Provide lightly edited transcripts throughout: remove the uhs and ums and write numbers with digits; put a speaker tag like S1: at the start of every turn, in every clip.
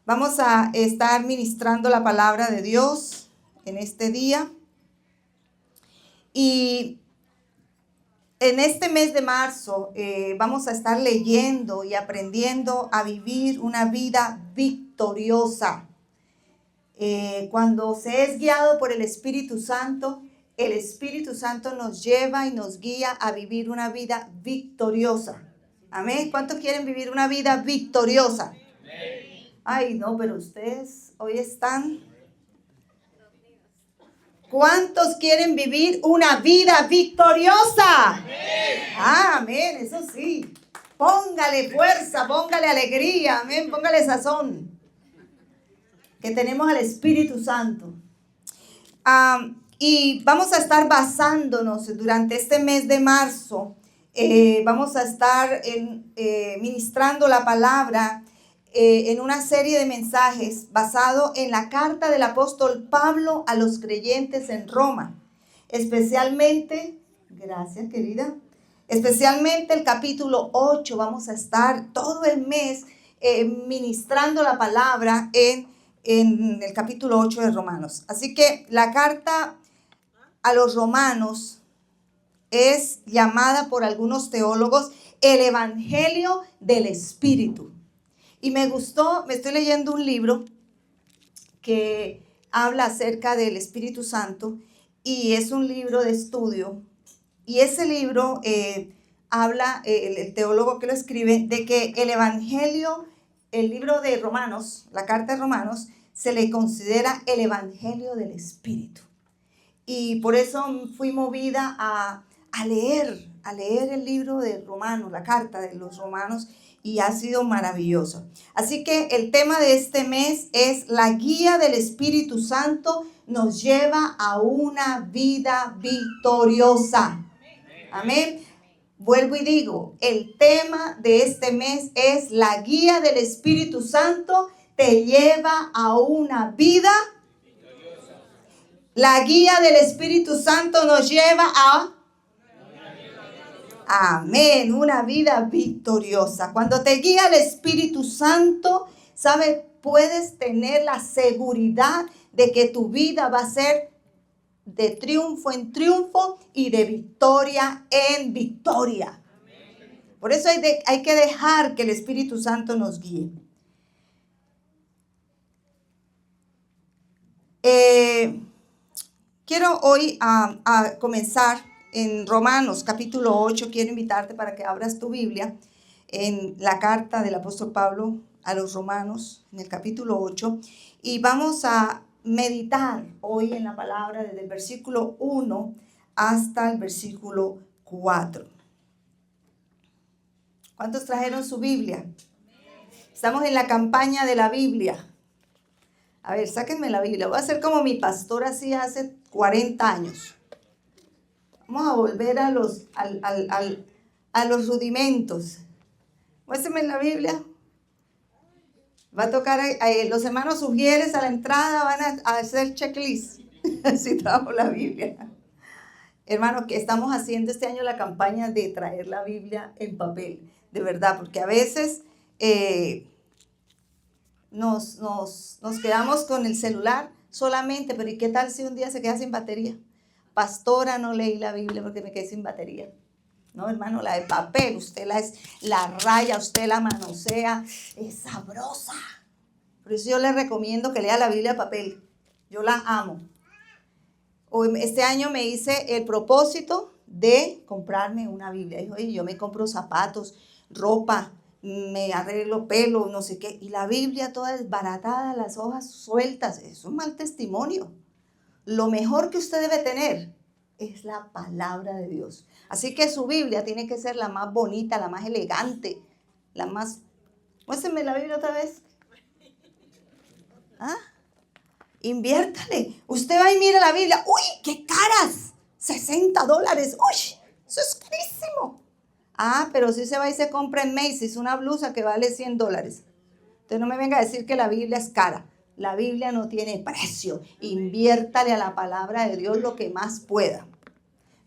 S1: Vamos a estar ministrando la palabra de Dios en este día. Y en este mes de marzo vamos a estar leyendo y aprendiendo a vivir una vida victoriosa. Cuando se es guiado por el Espíritu Santo nos lleva y nos guía a vivir una vida victoriosa. Amén. ¿Cuántos quieren vivir una vida victoriosa? Ay, no, pero ustedes hoy están. ¿Cuántos quieren vivir una vida victoriosa? Amén. Amén, eso sí. Póngale fuerza, póngale alegría, amén, póngale sazón. Que tenemos al Espíritu Santo. Y vamos a estar basándonos durante este mes de marzo. Vamos a estar ministrando la palabra en una serie de mensajes basado en la carta del apóstol Pablo a los creyentes en Roma. Especialmente, gracias querida, especialmente el capítulo 8. Vamos a estar todo el mes ministrando la palabra en el capítulo 8 de Romanos. Así que la carta a los romanos es llamada por algunos teólogos el Evangelio del Espíritu. Y me gustó, me estoy leyendo un libro que habla acerca del Espíritu Santo y es un libro de estudio. Y ese libro habla, el teólogo que lo escribe, de que el Evangelio, el libro de Romanos, la carta de Romanos, se le considera el Evangelio del Espíritu. Y por eso fui movida a leer el libro de Romanos, la carta de los Romanos, y ha sido maravilloso. Así que el tema de este mes es la guía del Espíritu Santo nos lleva a una vida victoriosa. Amén. Vuelvo y digo, el tema de este mes es la guía del Espíritu Santo te lleva a una vida victoriosa. La guía del Espíritu Santo nos lleva a amén, una vida victoriosa. Cuando te guía el Espíritu Santo, ¿sabes? Puedes tener la seguridad de que tu vida va a ser de triunfo en triunfo y de victoria en victoria. Por eso hay que dejar que el Espíritu Santo nos guíe. Quiero hoy a comenzar en Romanos capítulo 8, quiero invitarte para que abras tu Biblia en la carta del apóstol Pablo a los Romanos, en el capítulo 8, y vamos a meditar hoy en la palabra desde el versículo 1 hasta el versículo 4. ¿Cuántos trajeron su Biblia? Estamos en la campaña de la Biblia. A ver, sáquenme la Biblia. Voy a hacer como mi pastor hacía hace 40 años. Vamos a volver a los rudimentos. Muéstrenme la Biblia. Va a tocar, los hermanos sugieres a la entrada van a hacer checklist. Si trajo la Biblia. Hermanos, que estamos haciendo este año la campaña de traer la Biblia en papel. De verdad, porque a veces nos quedamos con el celular solamente, pero ¿y qué tal si un día se queda sin batería? Pastora, no leí la Biblia porque me quedé sin batería. No, hermano, la de papel, usted la raya, usted la manosea, es sabrosa. Por eso yo le recomiendo que lea la Biblia de papel. Yo la amo. Este año me hice el propósito de comprarme una Biblia. Dijo, oye, yo me compro zapatos, ropa, me arreglo pelo, no sé qué. Y la Biblia toda desbaratada, las hojas sueltas. Es un mal testimonio. Lo mejor que usted debe tener es la palabra de Dios. Así que su Biblia tiene que ser la más bonita, la más elegante, la más... Muéstrenme la Biblia otra vez. ¿Ah? Inviértale. Usted va y mira la Biblia. ¡Uy, qué caras! $60. ¡Uy, eso es carísimo! Ah, pero si se va y se compra en Macy's una blusa que vale $100. Usted no me venga a decir que la Biblia es cara. La Biblia no tiene precio. Inviértale a la palabra de Dios lo que más pueda.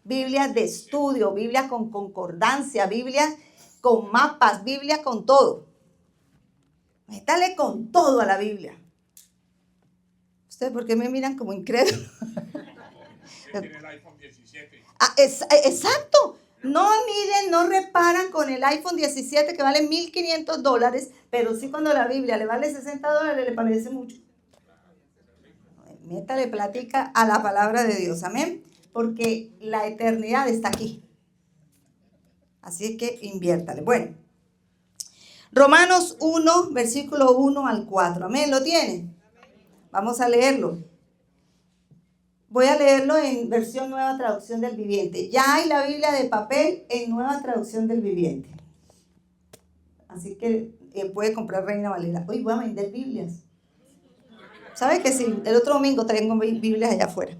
S1: Biblias de estudio, Biblia con concordancia, Biblia con mapas, Biblia con todo. Métale con todo a la Biblia. ¿Ustedes por qué me miran como incrédulo?
S2: Tiene el iPhone 17.
S1: Exacto. No miden, no reparan con el iPhone 17 que vale $1,500, pero sí cuando la Biblia le vale $60 le parece mucho. Métale plática a la palabra de Dios, amén, porque la eternidad está aquí. Así que inviértale. Bueno, Romanos 1, versículo 1 al 4, amén, ¿lo tienen? Vamos a leerlo. Voy a leerlo en versión Nueva Traducción del Viviente. Ya hay la Biblia de papel en Nueva Traducción del Viviente. Así que puede comprar Reina Valera. Hoy voy a vender Biblias. ¿Sabe que sí? El otro domingo traigo Biblias allá afuera.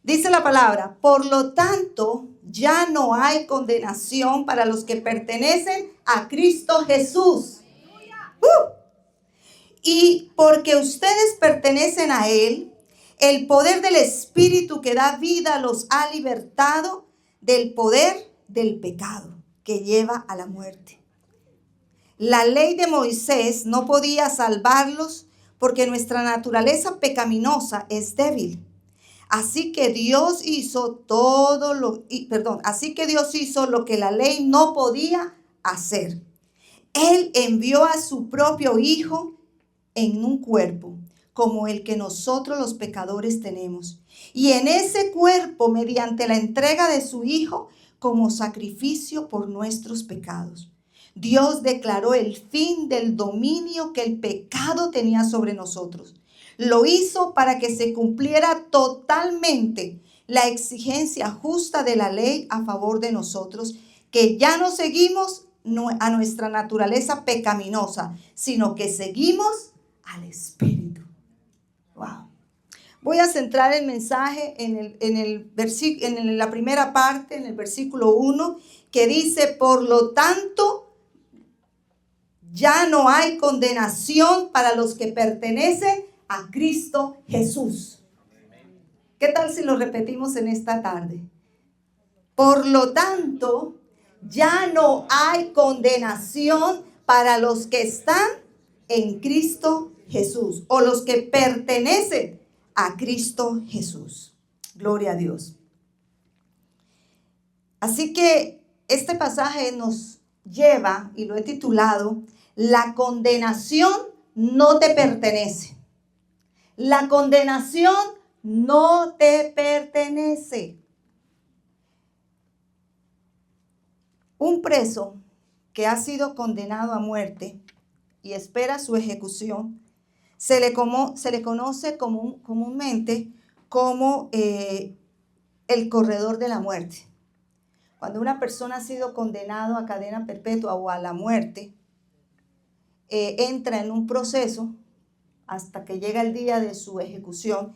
S1: Dice la palabra, por lo tanto, ya no hay condenación para los que pertenecen a Cristo Jesús. Y porque ustedes pertenecen a Él, el poder del Espíritu que da vida los ha libertado del poder del pecado que lleva a la muerte. La ley de Moisés no podía salvarlos porque nuestra naturaleza pecaminosa es débil. Así que Dios hizo lo que la ley no podía hacer. Él envió a su propio Hijo en un cuerpo como el que nosotros los pecadores tenemos. Y en ese cuerpo, mediante la entrega de su Hijo como sacrificio por nuestros pecados, Dios declaró el fin del dominio que el pecado tenía sobre nosotros. Lo hizo para que se cumpliera totalmente la exigencia justa de la ley a favor de nosotros, que ya no seguimos a nuestra naturaleza pecaminosa, sino que seguimos al Espíritu. Wow. Voy a centrar el mensaje en la primera parte, en el versículo 1, que dice, por lo tanto, ya no hay condenación para los que pertenecen a Cristo Jesús. ¿Qué tal si lo repetimos en esta tarde? Por lo tanto, ya no hay condenación para los que están en Cristo Jesús o los que pertenecen a Cristo Jesús. Gloria a Dios. Así que este pasaje nos lleva, y lo he titulado, la condenación no te pertenece. La condenación no te pertenece. Un preso que ha sido condenado a muerte y espera su ejecución, se le conoce comúnmente como el corredor de la muerte. Cuando una persona ha sido condenado a cadena perpetua o a la muerte, entra en un proceso hasta que llega el día de su ejecución,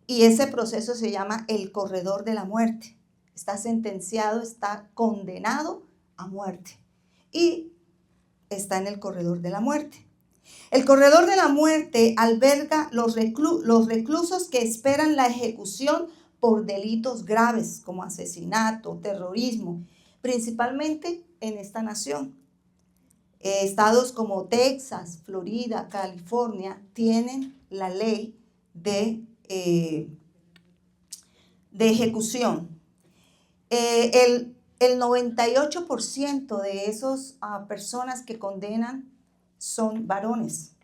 S1: y ese proceso se llama el corredor de la muerte. Está sentenciado, está condenado a muerte y está en el corredor de la muerte. El corredor de la muerte alberga los reclusos que esperan la ejecución por delitos graves como asesinato, terrorismo, principalmente en esta nación. Estados como Texas, Florida, California tienen la ley de ejecución. El 98% de esas personas que condenan son varones.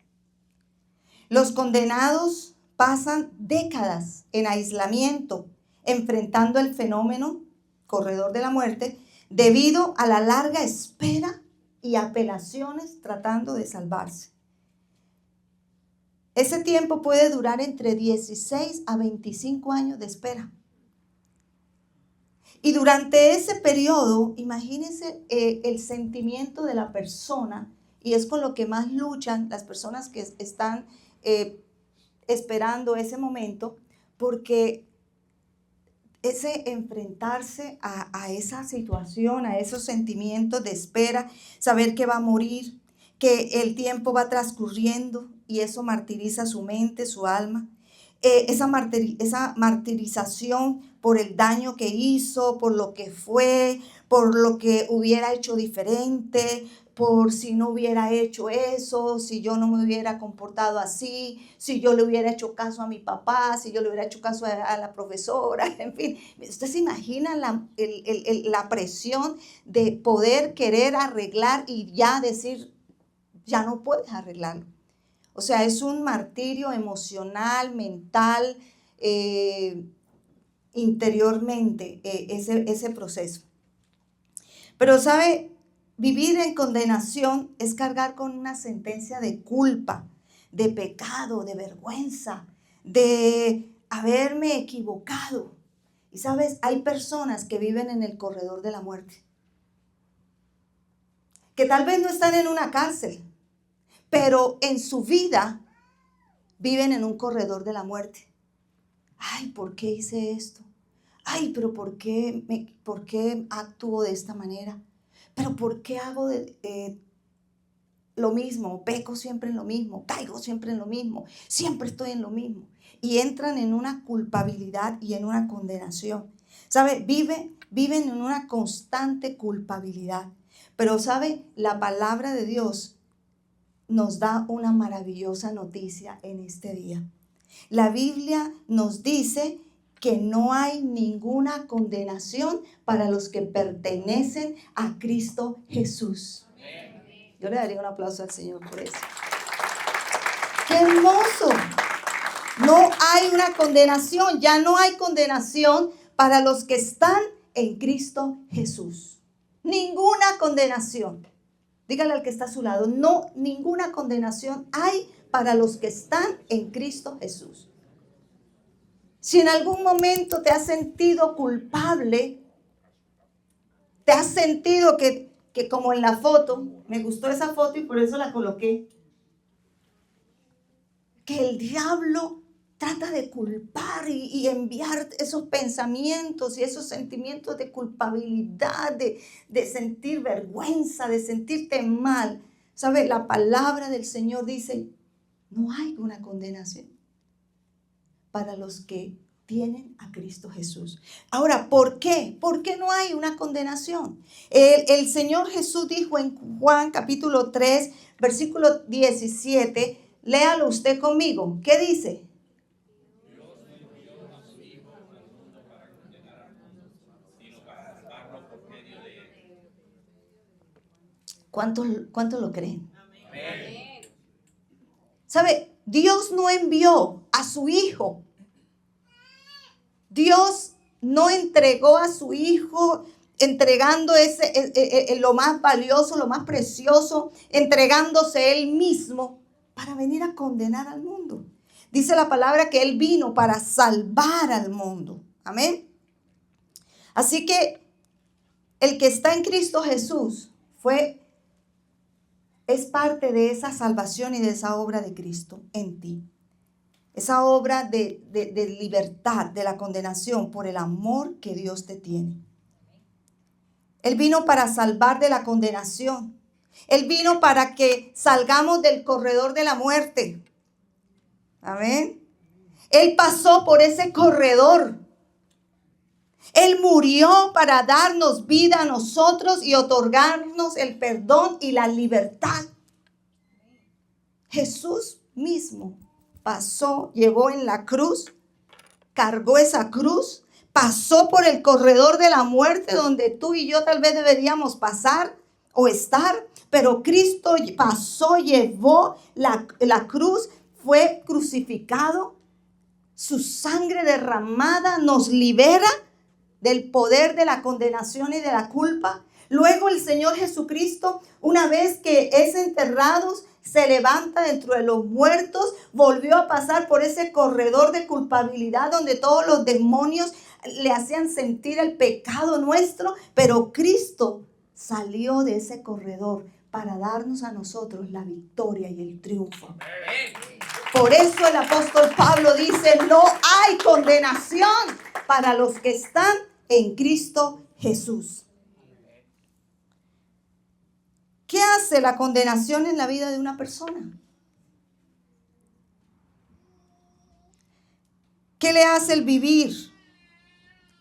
S1: Los condenados pasan décadas en aislamiento, enfrentando el fenómeno corredor de la muerte, debido a la larga espera y apelaciones tratando de salvarse. Ese tiempo puede durar entre 16 a 25 años de espera. Y durante ese periodo, imagínense el sentimiento de la persona, y es con lo que más luchan las personas que están esperando ese momento, porque ese enfrentarse a esa situación, a esos sentimientos de espera, saber que va a morir, que el tiempo va transcurriendo y eso martiriza su mente, su alma. Esa martirización por el daño que hizo, por lo que fue, por lo que hubiera hecho diferente, por si no hubiera hecho eso, si yo no me hubiera comportado así, si yo le hubiera hecho caso a mi papá, si yo le hubiera hecho caso a la profesora, en fin. ¿Usted se imagina la presión de poder querer arreglar y ya decir, ya no puedes arreglarlo? O sea, es un martirio emocional, mental, interiormente, ese proceso. Pero, ¿sabe? Vivir en condenación es cargar con una sentencia de culpa, de pecado, de vergüenza, de haberme equivocado. Y sabes, hay personas que viven en el corredor de la muerte, que tal vez no están en una cárcel, pero en su vida viven en un corredor de la muerte. Ay, ¿por qué hice esto? Ay, pero ¿por qué actúo de esta manera? Pero ¿por qué hago lo mismo? Peco siempre en lo mismo, caigo siempre en lo mismo, siempre estoy en lo mismo. Y entran en una culpabilidad y en una condenación. ¿Sabe? Viven en una constante culpabilidad. Pero, ¿sabe? La palabra de Dios nos da una maravillosa noticia en este día. La Biblia nos dice que no hay ninguna condenación para los que pertenecen a Cristo Jesús. Yo le daría un aplauso al Señor por eso. ¡Qué hermoso! No hay una condenación, ya no hay condenación para los que están en Cristo Jesús. Ninguna condenación. Dígale al que está a su lado, no, ninguna condenación hay para los que están en Cristo Jesús. Si en algún momento te has sentido culpable, te has sentido que como en la foto, me gustó esa foto y por eso la coloqué, que el diablo trata de culpar y enviar esos pensamientos y esos sentimientos de culpabilidad, de sentir vergüenza, de sentirte mal. ¿Sabe? La palabra del Señor dice, no hay una condenación para los que tienen a Cristo Jesús. Ahora, ¿por qué? ¿Por qué no hay una condenación? El Señor Jesús dijo en Juan capítulo 3, versículo 17, léalo usted conmigo. ¿Qué dice?
S2: Dios no envió a su Hijo al mundo para condenar al mundo, sino para salvarlo por medio de él.
S1: ¿Cuántos lo creen?
S2: Amén.
S1: ¿Sabe? Dios no envió a su Hijo. Dios no entregó a su Hijo entregando lo más valioso, lo más precioso, entregándose Él mismo para venir a condenar al mundo. Dice la palabra que Él vino para salvar al mundo. Amén. Así que el que está en Cristo Jesús es parte de esa salvación y de esa obra de Cristo en ti. Esa obra de libertad de la condenación por el amor que Dios te tiene. Él vino para salvar de la condenación. Él vino para que salgamos del corredor de la muerte. Amén. Él pasó por ese corredor. Él murió para darnos vida a nosotros y otorgarnos el perdón y la libertad. Jesús mismo pasó, llevó en la cruz, cargó esa cruz, pasó por el corredor de la muerte donde tú y yo tal vez deberíamos pasar o estar, pero Cristo pasó, llevó la cruz, fue crucificado, su sangre derramada nos libera del poder de la condenación y de la culpa. Luego el Señor Jesucristo, una vez que es enterrado, se levanta dentro de los muertos, volvió a pasar por ese corredor de culpabilidad donde todos los demonios le hacían sentir el pecado nuestro, pero Cristo salió de ese corredor para darnos a nosotros la victoria y el triunfo. Por eso el apóstol Pablo dice, no hay condenación para los que están en Cristo Jesús. ¿Qué hace la condenación en la vida de una persona? ¿Qué le hace el vivir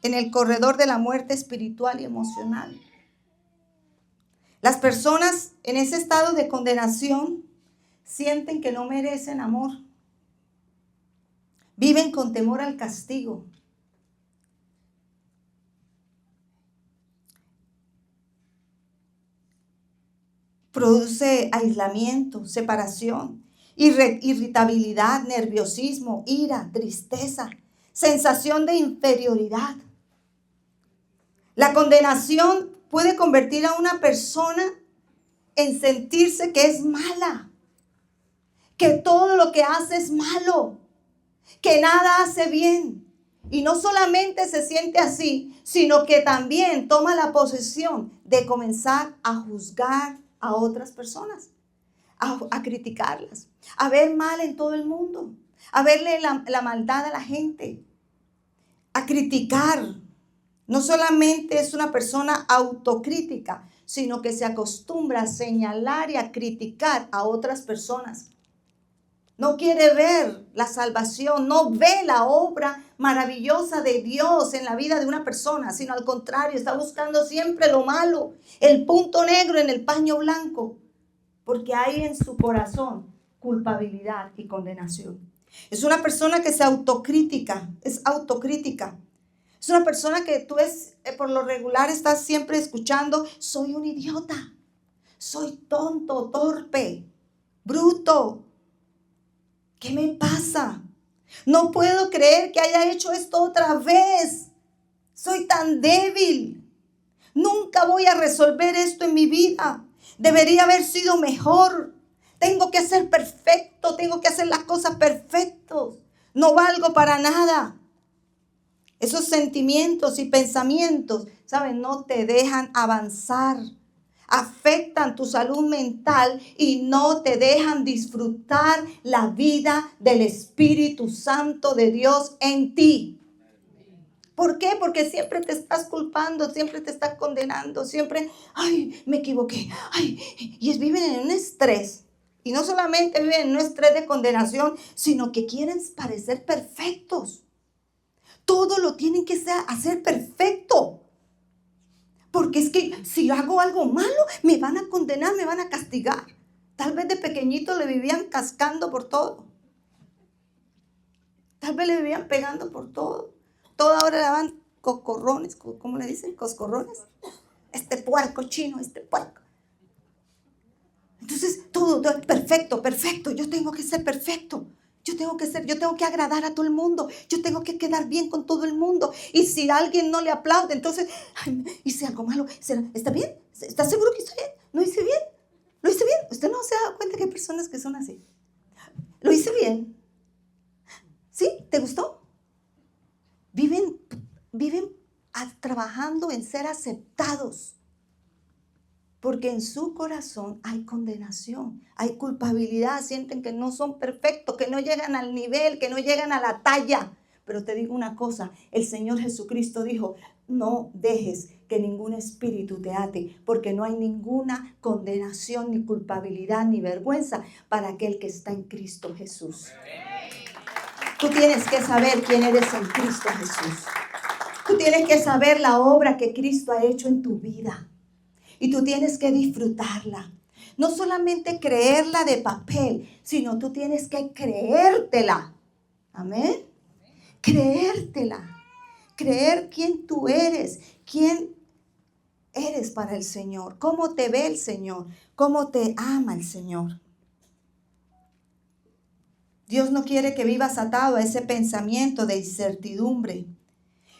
S1: en el corredor de la muerte espiritual y emocional? Las personas en ese estado de condenación sienten que no merecen amor. Viven con temor al castigo. Produce aislamiento, separación, irritabilidad, nerviosismo, ira, tristeza, sensación de inferioridad. La condenación puede convertir a una persona en sentirse que es mala, que todo lo que hace es malo, que nada hace bien. Y no solamente se siente así, sino que también toma la posesión de comenzar a juzgar a otras personas, a criticarlas, a ver mal en todo el mundo, a verle la maldad a la gente, a criticar. No solamente es una persona autocrítica, sino que se acostumbra a señalar y a criticar a otras personas. No quiere ver la salvación, no ve la obra maravillosa de Dios en la vida de una persona, sino al contrario, está buscando siempre lo malo, el punto negro en el paño blanco, porque hay en su corazón culpabilidad y condenación. Es una persona que se autocrítica, es autocrítica. Es una persona que tú por lo regular estás siempre escuchando: soy un idiota, soy tonto, torpe, bruto. ¿Qué me pasa? No puedo creer que haya hecho esto otra vez. Soy tan débil. Nunca voy a resolver esto en mi vida. Debería haber sido mejor. Tengo que ser perfecto. Tengo que hacer las cosas perfectos. No valgo para nada. Esos sentimientos y pensamientos, ¿saben? No te dejan avanzar. Afectan tu salud mental y no te dejan disfrutar la vida del Espíritu Santo de Dios en ti. ¿Por qué? Porque siempre te estás culpando, siempre te estás condenando, siempre, ay, me equivoqué, ay, y viven en un estrés. Y no solamente viven en un estrés de condenación, sino que quieren parecer perfectos. Todo lo tienen que hacer perfecto. Porque es que si hago algo malo, me van a condenar, me van a castigar. Tal vez de pequeñito le vivían cascando por todo. Tal vez le vivían pegando por todo. Toda hora le daban cocorrones, ¿cómo le dicen? Coscorrones. Este puerco chino, este puerco. Entonces, todo perfecto, perfecto. Yo tengo que ser perfecto. Yo tengo que agradar a todo el mundo. Yo tengo que quedar bien con todo el mundo. Y si alguien no le aplaude, entonces, ay, hice algo malo. ¿Está bien? ¿Está seguro que está bien? ¿Lo hice bien? ¿Lo hice bien? ¿Usted no se da cuenta que hay personas que son así? ¿Lo hice bien? ¿Sí? ¿Te gustó? Viven trabajando en ser aceptados. Porque en su corazón hay condenación, hay culpabilidad, sienten que no son perfectos, que no llegan al nivel, que no llegan a la talla. Pero te digo una cosa, el Señor Jesucristo dijo: no dejes que ningún espíritu te ate, porque no hay ninguna condenación, ni culpabilidad, ni vergüenza para aquel que está en Cristo Jesús. Tú tienes que saber quién eres en Cristo Jesús. Tú tienes que saber la obra que Cristo ha hecho en tu vida. Y tú tienes que disfrutarla. No solamente creerla de papel, sino tú tienes que creértela. Amén. Creértela. Creer quién tú eres. Quién eres para el Señor. Cómo te ve el Señor. Cómo te ama el Señor. Dios no quiere que vivas atado a ese pensamiento de incertidumbre.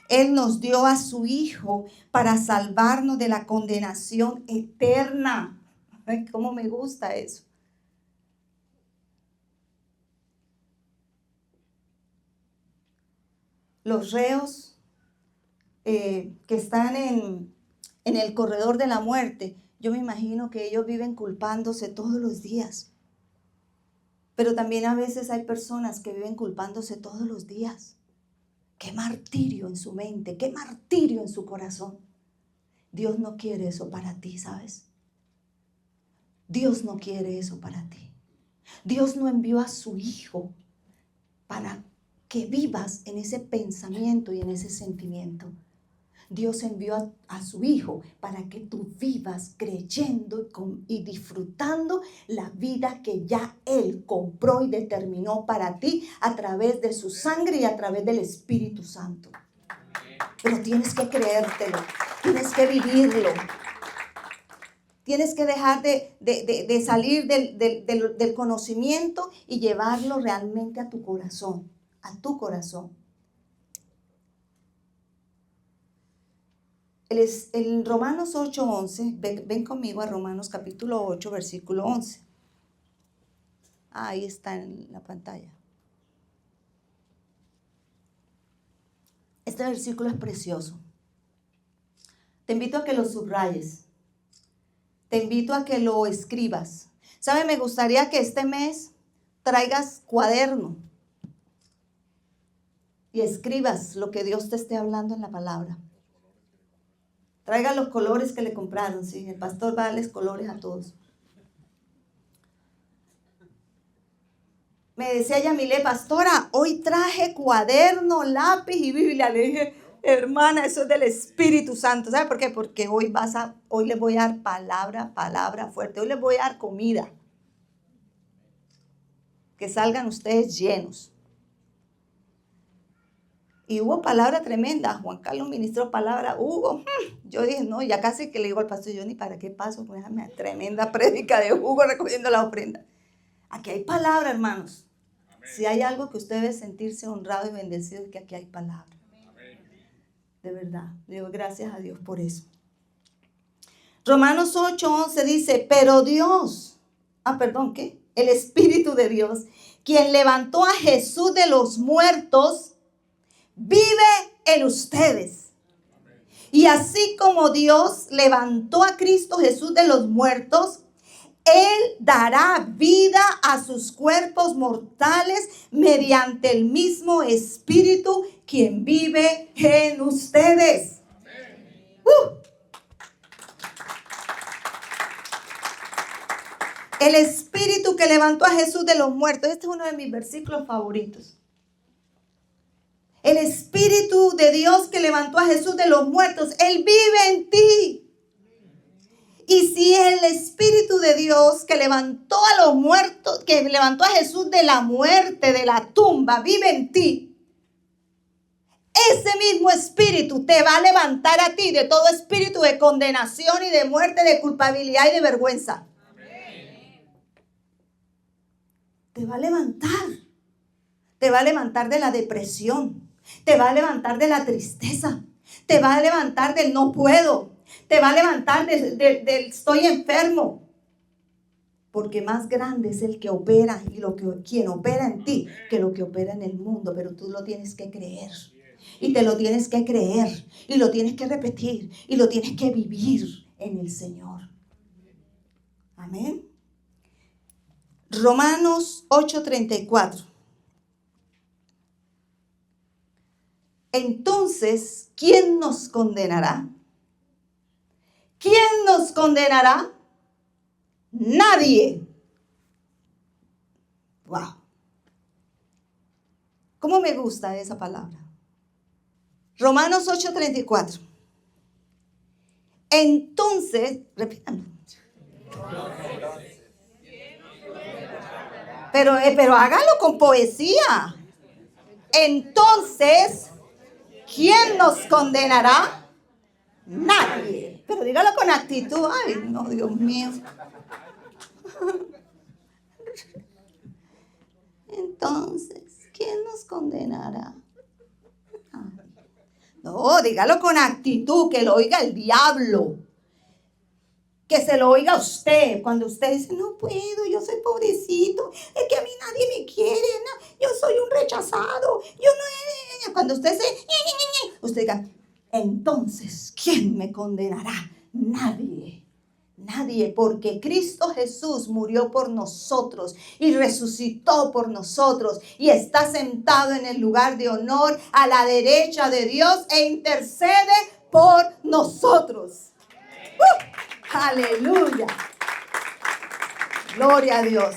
S1: Él nos dio a su Hijo para salvarnos de la condenación eterna. Ay, cómo me gusta eso. Los reos que están en el corredor de la muerte, yo me imagino que ellos viven culpándose todos los días. Pero también a veces hay personas que viven culpándose todos los días. Qué martirio en su mente, qué martirio en su corazón. Dios no quiere eso para ti, ¿sabes? Dios no quiere eso para ti. Dios no envió a su Hijo para que vivas en ese pensamiento y en ese sentimiento. Dios envió a su Hijo para que tú vivas creyendo y disfrutando la vida que ya Él compró y determinó para ti a través de su sangre y a través del Espíritu Santo. Pero tienes que creértelo, tienes que vivirlo. Tienes que dejar de salir del conocimiento y llevarlo realmente a tu corazón, En Romanos 8:11, ven conmigo a Romanos capítulo 8, versículo 11. Ahí está en la pantalla. Este versículo es precioso. Te invito a que lo subrayes. Te invito a que lo escribas. ¿Sabe? Me gustaría que este mes traigas cuaderno y escribas lo que Dios te esté hablando en la palabra. Traiga los colores que le compraron, sí. El pastor va a darles colores a todos. Me decía Yamile, pastora, hoy traje cuaderno, lápiz y Biblia. Le dije, hermana, eso es del Espíritu Santo. ¿Sabe por qué? Porque hoy les voy a dar palabra fuerte. Hoy les voy a dar comida. Que salgan ustedes llenos. Y hubo palabra tremenda. Juan Carlos ministró palabra. Yo dije, no, ya casi que le digo al pastor, yo ni para qué paso con esa tremenda prédica de Hugo recogiendo la ofrenda. Aquí hay palabra, hermanos. Amén. Si hay algo que usted debe sentirse honrado y bendecido, es que aquí hay palabra. Amén. De verdad, le doy gracias a Dios por eso. Romanos 8:11 dice, pero Dios, ¿qué? El Espíritu de Dios, quien levantó a Jesús de los muertos, vive en ustedes. Y así como Dios levantó a Cristo Jesús de los muertos, Él dará vida a sus cuerpos mortales mediante el mismo Espíritu quien vive en ustedes. El Espíritu que levantó a Jesús de los muertos. Este es uno de mis versículos favoritos. El Espíritu de Dios que levantó a Jesús de los muertos, Él vive en ti. Y si el Espíritu de Dios que levantó a los muertos, que levantó a Jesús de la muerte, de la tumba, vive en ti, ese mismo Espíritu te va a levantar a ti de todo espíritu de condenación y de muerte, de culpabilidad y de vergüenza. Amén. Te va a levantar. Te va a levantar de la depresión. Te va a levantar de la tristeza. Te va a levantar del no puedo. Te va a levantar del estoy enfermo. Porque más grande es el que opera y quien opera en ti que lo que opera en el mundo. Pero tú lo tienes que creer. Y te lo tienes que creer. Y lo tienes que repetir. Y lo tienes que vivir en el Señor. Amén. Romanos 8:34. Entonces, ¿quién nos condenará? ¿Quién nos condenará? Nadie. Wow. ¿Cómo me gusta esa palabra? Romanos 8:34. Entonces, repítanlo. Pero hágalo con poesía. Entonces, ¿quién nos condenará? Nadie. Pero dígalo con actitud. Ay, no, Dios mío. Entonces, ¿quién nos condenará? No, dígalo con actitud, que lo oiga el diablo. Que se lo oiga usted. Cuando usted dice, no puedo, yo soy pobrecito, es que a mí nadie me quiere, no, yo soy un rechazado, yo no. Cuando usted usted diga, entonces, ¿quién me condenará? Nadie. Nadie, porque Cristo Jesús murió por nosotros y resucitó por nosotros y está sentado en el lugar de honor a la derecha de Dios e intercede por nosotros. Aleluya. Gloria a Dios.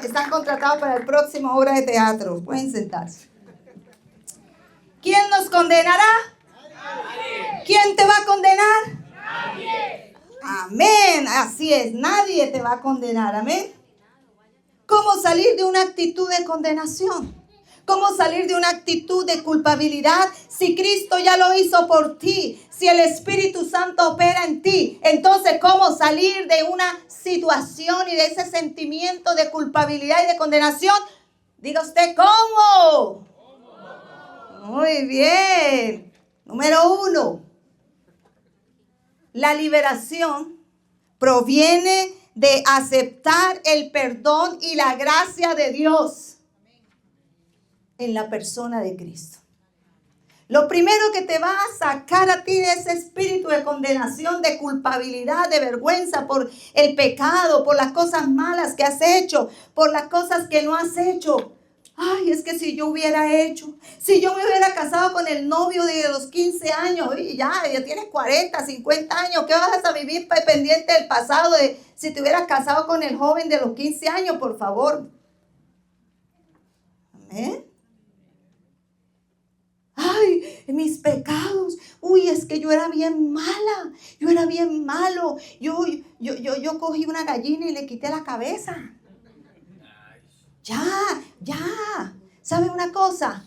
S1: Están contratados para el próximo obra de teatro. Pueden sentarse. ¿Quién nos condenará? Nadie. ¿Quién te va a condenar? Nadie. Amén. Así es, nadie te va a condenar. Amén. ¿Cómo salir de una actitud de condenación? ¿Cómo salir de una actitud de culpabilidad si Cristo ya lo hizo por ti? Si el Espíritu Santo opera en ti. Entonces, ¿cómo salir de una situación y de ese sentimiento de culpabilidad y de condenación? Diga usted, ¿cómo? Muy bien. Número 1. La liberación proviene de aceptar el perdón y la gracia de Dios en la persona de Cristo. Lo primero que te va a sacar a ti de ese espíritu de condenación, de culpabilidad, de vergüenza por el pecado, por las cosas malas que has hecho, por las cosas que no has hecho. Ay, es que si yo hubiera hecho, si yo me hubiera casado con el novio de los 15 años, y ya tienes 40, 50 años, ¿qué vas a vivir pendiente del pasado de si te hubieras casado con el joven de los 15 años, por favor? Amén. Ay, mis pecados. Uy, es que yo era bien mala. Yo era bien malo. Yo cogí una gallina y le quité la cabeza. Ya. ¿Sabe una cosa?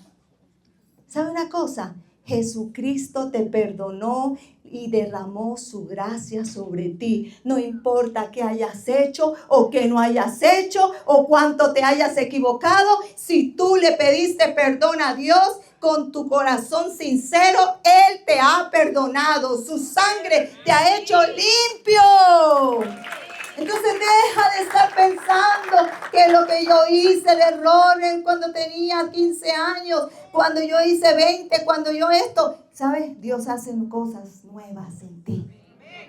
S1: Jesucristo te perdonó y derramó su gracia sobre ti. No importa qué hayas hecho o qué no hayas hecho o cuánto te hayas equivocado. Si tú le pediste perdón a Dios con tu corazón sincero, Él te ha perdonado. Su sangre te ha hecho limpio. Entonces deja de estar pensando que lo que yo hice de errores cuando tenía 15 años, cuando yo hice 20, cuando yo esto. ¿Sabes? Dios hace cosas nuevas en ti.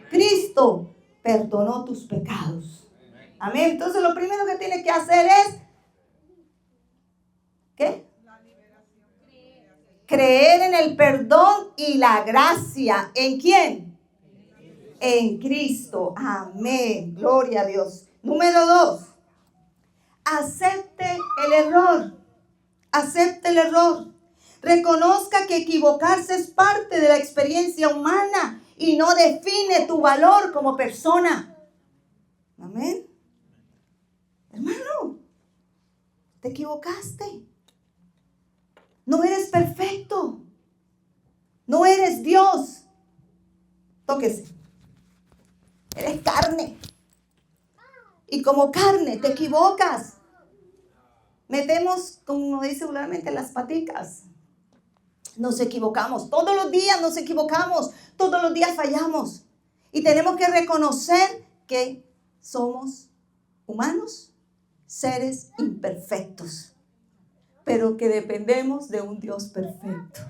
S1: Cristo perdonó tus pecados. Amén. Entonces lo primero que tienes que hacer es, ¿qué? Creer en el perdón y la gracia. ¿En quién? En Cristo. Amén. Gloria a Dios. Número 2. Acepte el error. Acepte el error. Reconozca que equivocarse es parte de la experiencia humana y no define tu valor como persona. Amén. Hermano, te equivocaste. No eres perfecto. No eres Dios. Tóquese. Eres carne. Y como carne te equivocas. Metemos, como dice vulgarmente, las paticas. Nos equivocamos. Todos los días nos equivocamos. Todos los días fallamos. Y tenemos que reconocer que somos humanos, seres imperfectos, pero que dependemos de un Dios perfecto.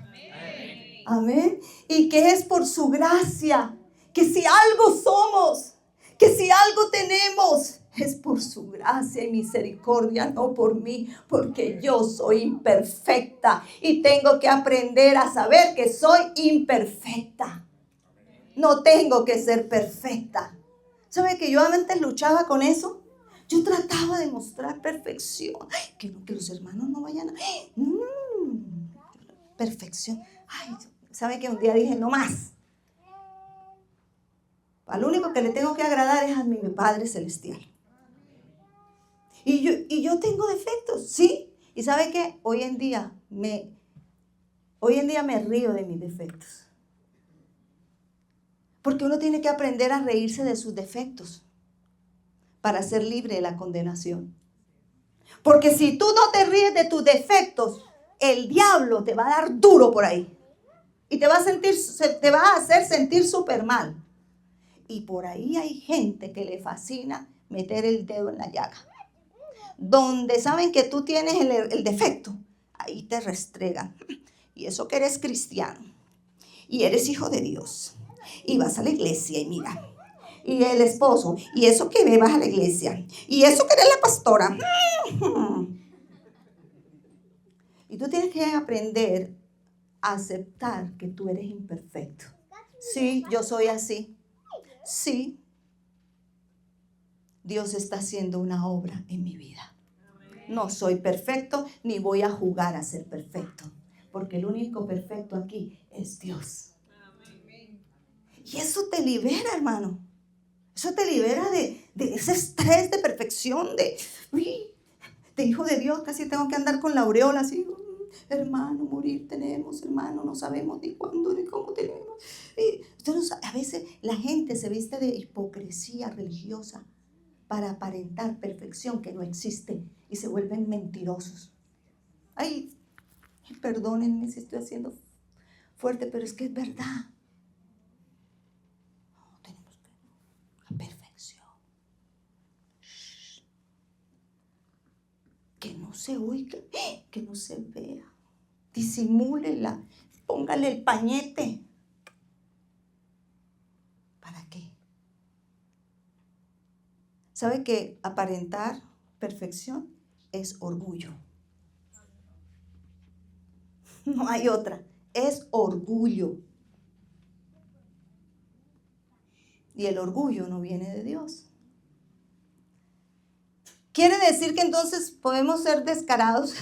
S1: Amén. Y que es por su gracia. Que si algo somos, que si algo tenemos, es por su gracia y misericordia, no por mí, porque yo soy imperfecta y tengo que aprender a saber que soy imperfecta. No tengo que ser perfecta. ¿Sabe que yo antes luchaba con eso? Yo trataba de mostrar perfección. Ay, que los hermanos no vayan a... perfección. Ay, ¿sabe que un día dije, no más? Al único que le tengo que agradar es a mi Padre Celestial. Y yo tengo defectos, ¿sí? ¿Y sabe qué? Hoy en día me río de mis defectos. Porque uno tiene que aprender a reírse de sus defectos para ser libre de la condenación. Porque si tú no te ríes de tus defectos, el diablo te va a dar duro por ahí. Y te va a hacer sentir súper mal. Y por ahí hay gente que le fascina meter el dedo en la llaga. Donde saben que tú tienes el defecto, ahí te restregan. Y eso que eres cristiano. Y eres hijo de Dios. Y vas a la iglesia y mira. Y el esposo. Y eso que vas a la iglesia. Y eso que eres la pastora. Y tú tienes que aprender a aceptar que tú eres imperfecto. Sí, yo soy así. Sí, Dios está haciendo una obra en mi vida. No soy perfecto ni voy a jugar a ser perfecto, porque el único perfecto aquí es Dios. Y eso te libera, hermano. Eso te libera de ese estrés de perfección, de hijo de Dios. Casi tengo que andar con la aureola así. Hermano, morir tenemos, hermano, no sabemos ni cuándo ni cómo tenemos. Y usted no sabe, a veces la gente se viste de hipocresía religiosa para aparentar perfección que no existe y se vuelven mentirosos. Ay, perdónenme si estoy haciendo fuerte, pero es que es verdad. No, tenemos que la perfección. Que no se oiga, que no se vea. Disimúlela, póngale el pañete. ¿Para qué? ¿Sabe que aparentar perfección es orgullo? No hay otra, es orgullo. Y el orgullo no viene de Dios. ¿Quiere decir que entonces podemos ser descarados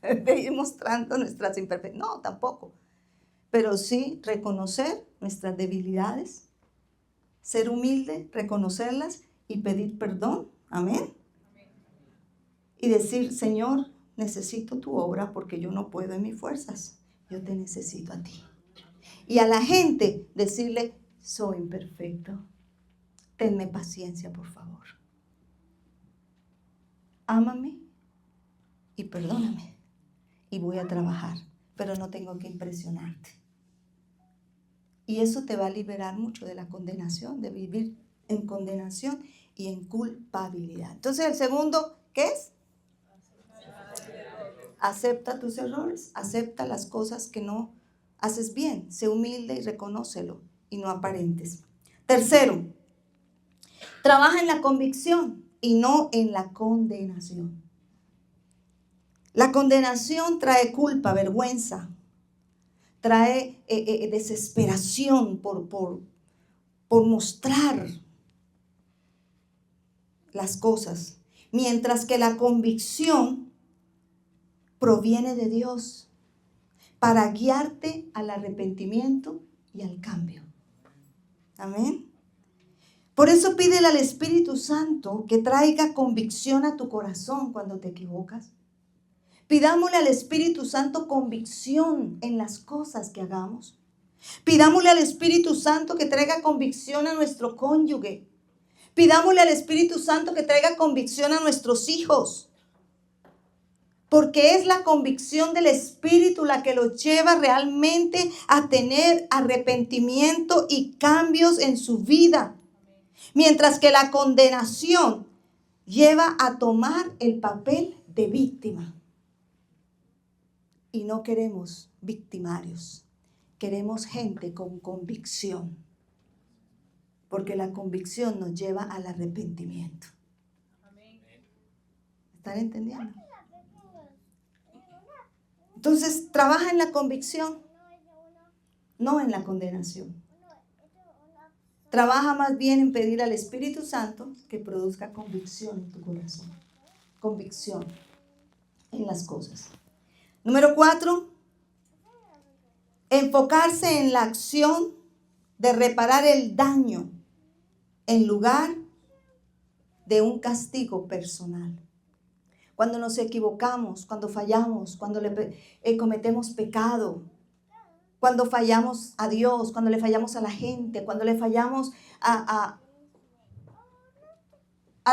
S1: de ir mostrando nuestras imperfecciones? No, tampoco. Pero sí reconocer nuestras debilidades, ser humilde, reconocerlas y pedir perdón. Amén. Y decir, Señor, necesito tu obra porque yo no puedo en mis fuerzas. Yo te necesito a ti. Y a la gente decirle, soy imperfecto. Tenme paciencia, por favor. Ámame y perdóname. Y voy a trabajar, pero no tengo que impresionarte. Y eso te va a liberar mucho de la condenación, de vivir en condenación y en culpabilidad. Entonces, el segundo, ¿qué es? Acepta tus errores, acepta las cosas que no haces bien, sé humilde y reconócelo y no aparentes. Tercero, trabaja en la convicción y no en la condenación. La condenación trae culpa, vergüenza, trae desesperación por mostrar las cosas, mientras que la convicción proviene de Dios para guiarte al arrepentimiento y al cambio. Amén. Por eso pídele al Espíritu Santo que traiga convicción a tu corazón cuando te equivocas. Pidámosle al Espíritu Santo convicción en las cosas que hagamos. Pidámosle al Espíritu Santo que traiga convicción a nuestro cónyuge. Pidámosle al Espíritu Santo que traiga convicción a nuestros hijos. Porque es la convicción del Espíritu la que los lleva realmente a tener arrepentimiento y cambios en su vida. Mientras que la condenación lleva a tomar el papel de víctima. Y no queremos victimarios, queremos gente con convicción, porque la convicción nos lleva al arrepentimiento. ¿Están entendiendo? Entonces, trabaja en la convicción, no en la condenación. Trabaja más bien en pedir al Espíritu Santo que produzca convicción en tu corazón. Convicción en las cosas. Número 4, enfocarse en la acción de reparar el daño en lugar de un castigo personal. Cuando nos equivocamos, cuando fallamos, cuando cometemos pecado, cuando fallamos a Dios, cuando le fallamos a la gente, cuando le fallamos a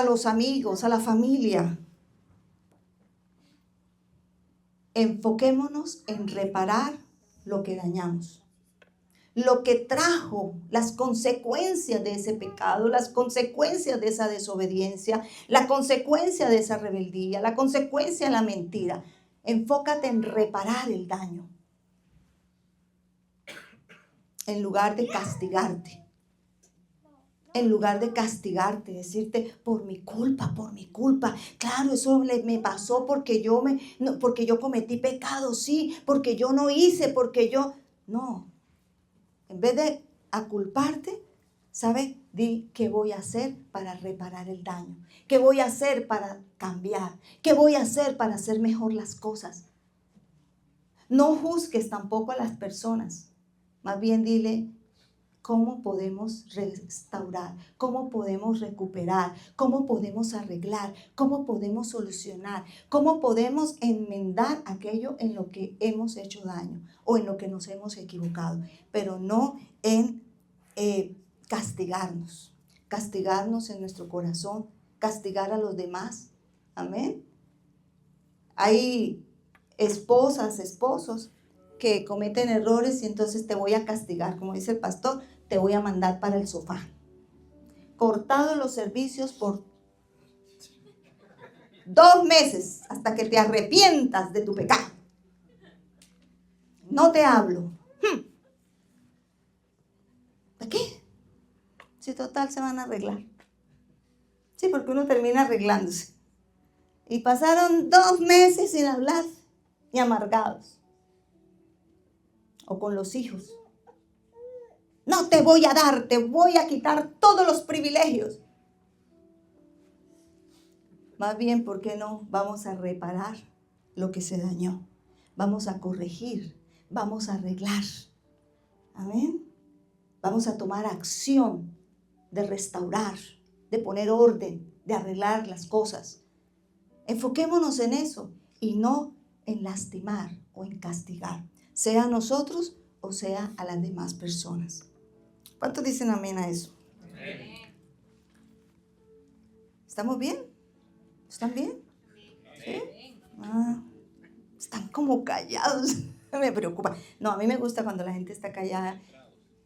S1: los amigos, a la familia. Enfoquémonos en reparar lo que dañamos, lo que trajo las consecuencias de ese pecado, las consecuencias de esa desobediencia, la consecuencia de esa rebeldía, la consecuencia de la mentira. Enfócate en reparar el daño, en lugar de castigarte. En lugar de castigarte, decirte, por mi culpa. Claro, eso me pasó porque yo cometí pecado, sí, porque yo no hice, No. En vez de aculparte, ¿sabes? Di qué voy a hacer para reparar el daño. ¿Qué voy a hacer para cambiar? ¿Qué voy a hacer para hacer mejor las cosas? No juzgues tampoco a las personas. Más bien dile, cómo podemos restaurar, cómo podemos recuperar, cómo podemos arreglar, cómo podemos solucionar, cómo podemos enmendar aquello en lo que hemos hecho daño o en lo que nos hemos equivocado, pero no en castigarnos en nuestro corazón, castigar a los demás. Amén. Hay esposas, esposos que cometen errores y entonces te voy a castigar, como dice el pastor, te voy a mandar para el sofá. Cortados los servicios por 2 meses hasta que te arrepientas de tu pecado. No te hablo. ¿De qué? Si total se van a arreglar. Sí, porque uno termina arreglándose. Y pasaron 2 meses sin hablar y amargados. O con los hijos. No te voy a dar, te voy a quitar todos los privilegios. Más bien, ¿por qué no vamos a reparar lo que se dañó? Vamos a corregir, vamos a arreglar. Amén. Vamos a tomar acción de restaurar, de poner orden, de arreglar las cosas. Enfoquémonos en eso y no en lastimar o en castigar, sea a nosotros o sea a las demás personas. ¿Cuántos dicen amén a eso? Amén. ¿Estamos bien? ¿Están bien? ¿Sí? Están como callados. Me preocupa. No, a mí me gusta cuando la gente está callada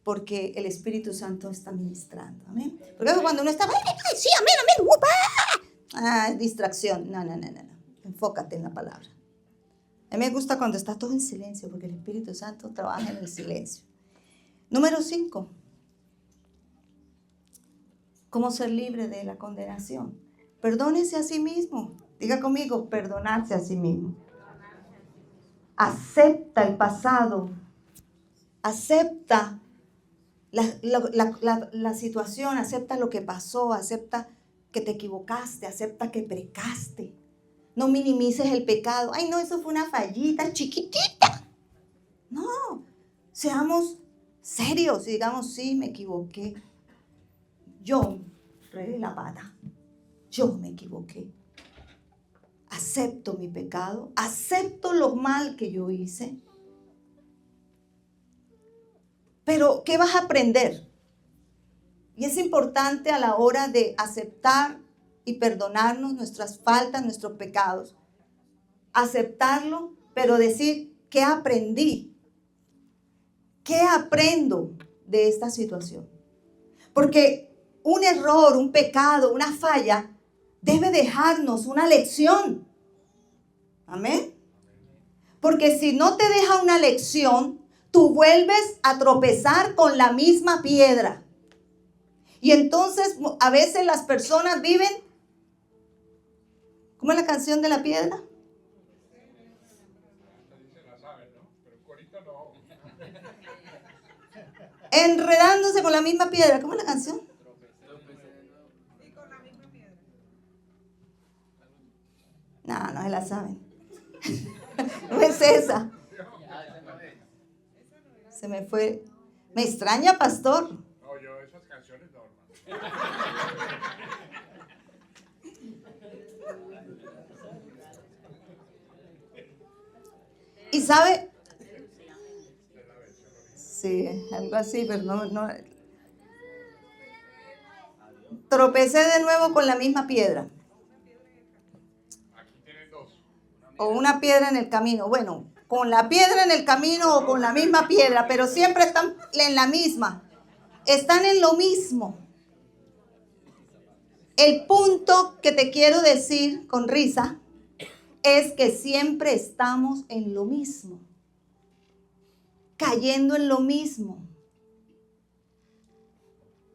S1: porque el Espíritu Santo está ministrando. Amén. Porque cuando uno está, ¡ay, sí, amén, amén! Distracción. No. Enfócate en la palabra. A mí me gusta cuando está todo en silencio porque el Espíritu Santo trabaja en el silencio. Número 5. ¿Cómo ser libre de la condenación? Perdónese a sí mismo. Diga conmigo, perdonarse a sí mismo. Acepta el pasado. Acepta la situación. Acepta lo que pasó. Acepta que te equivocaste. Acepta que pecaste. No minimices el pecado. Ay, no, eso fue una fallita chiquitita. No. Seamos serios y digamos, sí, me equivoqué. Yo regué la pata. Yo me equivoqué. Acepto mi pecado. Acepto lo mal que yo hice. Pero, ¿qué vas a aprender? Y es importante a la hora de aceptar y perdonarnos nuestras faltas, nuestros pecados. Aceptarlo, pero decir, ¿qué aprendí? ¿Qué aprendo de esta situación? Porque un error, un pecado, una falla debe dejarnos una lección. Amén. Porque si no te deja una lección, tú vuelves a tropezar con la misma piedra. Y entonces a veces las personas viven, ¿cómo es la canción de la piedra? Enredándose con la misma piedra. ¿Cómo es la canción? No se la saben. No es esa. Se me fue. Me extraña, pastor.
S3: No, yo esas canciones no,
S1: ¿Y sabe? Sí, algo así, pero no. Tropecé de nuevo con la misma piedra.
S3: Aquí tienen 2.
S1: O una piedra en el camino. Bueno, con la piedra en el camino o con la misma piedra, pero siempre están en la misma. Están en lo mismo. El punto que te quiero decir con risa es que siempre estamos en lo mismo. Cayendo en lo mismo.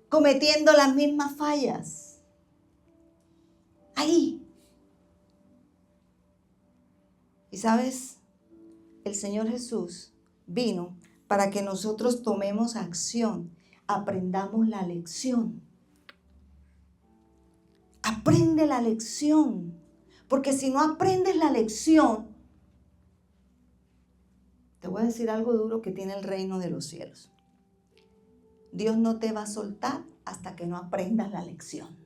S1: Cometiendo las mismas fallas. Ahí. Y sabes, el Señor Jesús vino para que nosotros tomemos acción, aprendamos la lección. Aprende la lección, porque si no aprendes la lección, te voy a decir algo duro que tiene el reino de los cielos. Dios no te va a soltar hasta que no aprendas la lección.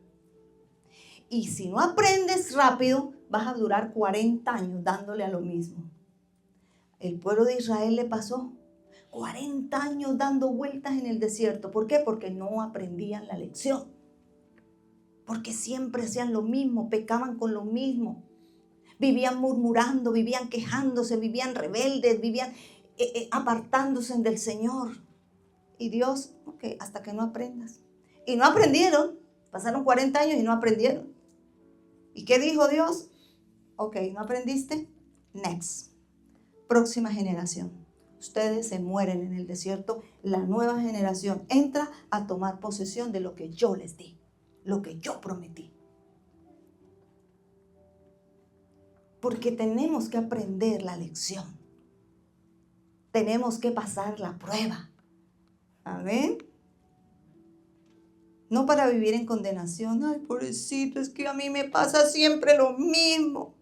S1: Y si no aprendes rápido, vas a durar 40 años dándole a lo mismo. El pueblo de Israel le pasó 40 años dando vueltas en el desierto. ¿Por qué? Porque no aprendían la lección. Porque siempre hacían lo mismo, pecaban con lo mismo. Vivían murmurando, vivían quejándose, vivían rebeldes, vivían apartándose del Señor. Y Dios, ok, hasta que no aprendas. Y no aprendieron. Pasaron 40 años y no aprendieron. ¿Y qué dijo Dios? Ok, ¿no aprendiste? Next. Próxima generación. Ustedes se mueren en el desierto. La nueva generación entra a tomar posesión de lo que yo les di, lo que yo prometí. Porque tenemos que aprender la lección. Tenemos que pasar la prueba. Amén. No para vivir en condenación. Ay, pobrecito, es que a mí me pasa siempre lo mismo.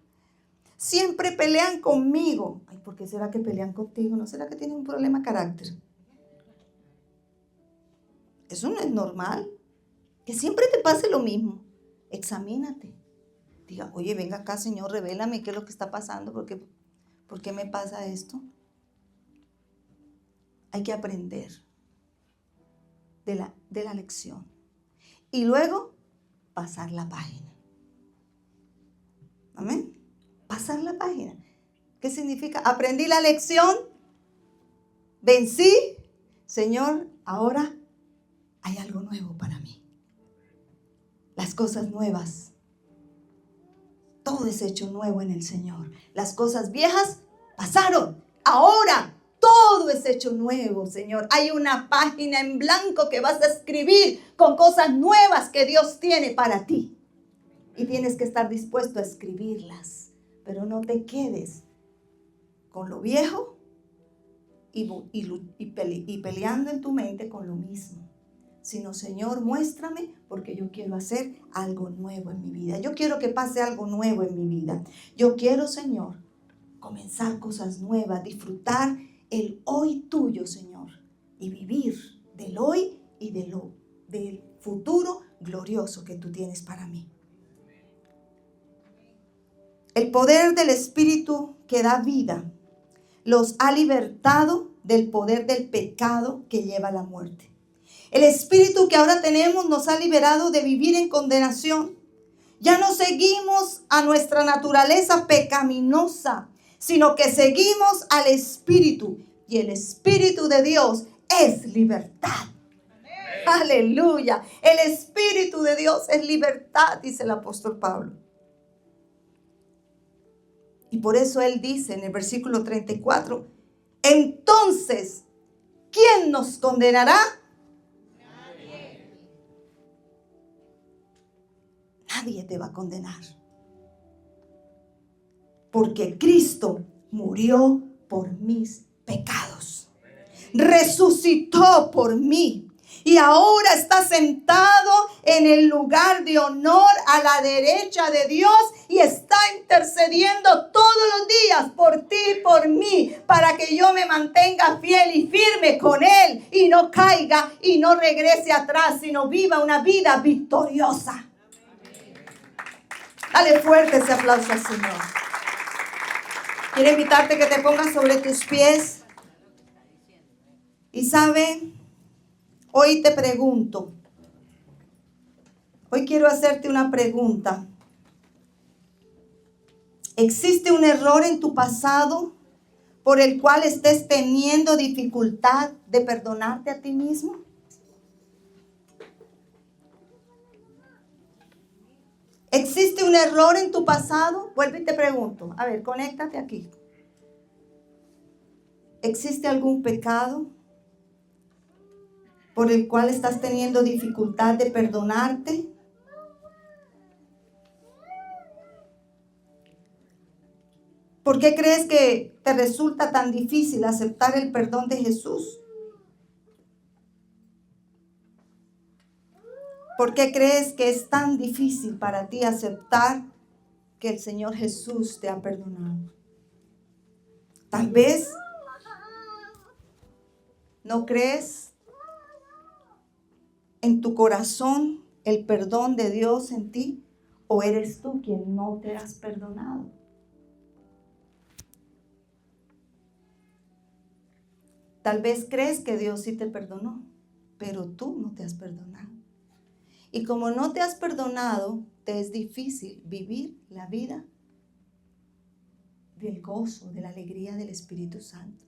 S1: Siempre pelean conmigo. Ay, ¿por qué será que pelean contigo? ¿No será que tienen un problema de carácter? Eso no es normal. Que siempre te pase lo mismo. Examínate. Diga, oye, venga acá, Señor, revélame qué es lo que está pasando. ¿Por qué me pasa esto? Hay que aprender de la lección. Y luego, pasar la página. Amén. Pasar la página. ¿Qué significa? Aprendí la lección, vencí, Señor, ahora hay algo nuevo para mí. Las cosas nuevas. Todo es hecho nuevo en el Señor. Las cosas viejas pasaron. Ahora todo es hecho nuevo, Señor. Hay una página en blanco que vas a escribir con cosas nuevas que Dios tiene para ti. Y tienes que estar dispuesto a escribirlas. Pero no te quedes con lo viejo y peleando en tu mente con lo mismo. Sino, Señor, muéstrame porque yo quiero hacer algo nuevo en mi vida. Yo quiero que pase algo nuevo en mi vida. Yo quiero, Señor, comenzar cosas nuevas, disfrutar el hoy tuyo, Señor, y vivir del hoy y del futuro glorioso que tú tienes para mí. El poder del Espíritu que da vida los ha libertado del poder del pecado que lleva a la muerte. El Espíritu que ahora tenemos nos ha liberado de vivir en condenación. Ya no seguimos a nuestra naturaleza pecaminosa, sino que seguimos al Espíritu. Y el Espíritu de Dios es libertad. Amén. Aleluya. El Espíritu de Dios es libertad, dice el apóstol Pablo. Y por eso él dice en el versículo 34, entonces, ¿quién nos condenará? Nadie te va a condenar. Porque Cristo murió por mis pecados. Resucitó por mí. Y ahora está sentado en el lugar de honor a la derecha de Dios. Y está intercediendo todos los días por ti y por mí. Para que yo me mantenga fiel y firme con Él. Y no caiga y no regrese atrás. Sino viva una vida victoriosa. Dale fuerte ese aplauso al Señor. Quiero invitarte que te pongas sobre tus pies. Y sabe, hoy te pregunto. Hoy quiero hacerte una pregunta. ¿Existe un error en tu pasado por el cual estés teniendo dificultad de perdonarte a ti mismo? ¿Existe un error en tu pasado? Vuelvo y te pregunto. A ver, conéctate aquí. ¿Existe algún pecado por el cual estás teniendo dificultad de perdonarte? ¿Por qué crees que te resulta tan difícil aceptar el perdón de Jesús? ¿Por qué crees que es tan difícil para ti aceptar que el Señor Jesús te ha perdonado? Tal vez no crees en tu corazón el perdón de Dios en ti, o eres tú quien no te has perdonado? Tal vez crees que Dios sí te perdonó, pero tú no te has perdonado. Y como no te has perdonado, te es difícil vivir la vida del gozo, de la alegría del Espíritu Santo.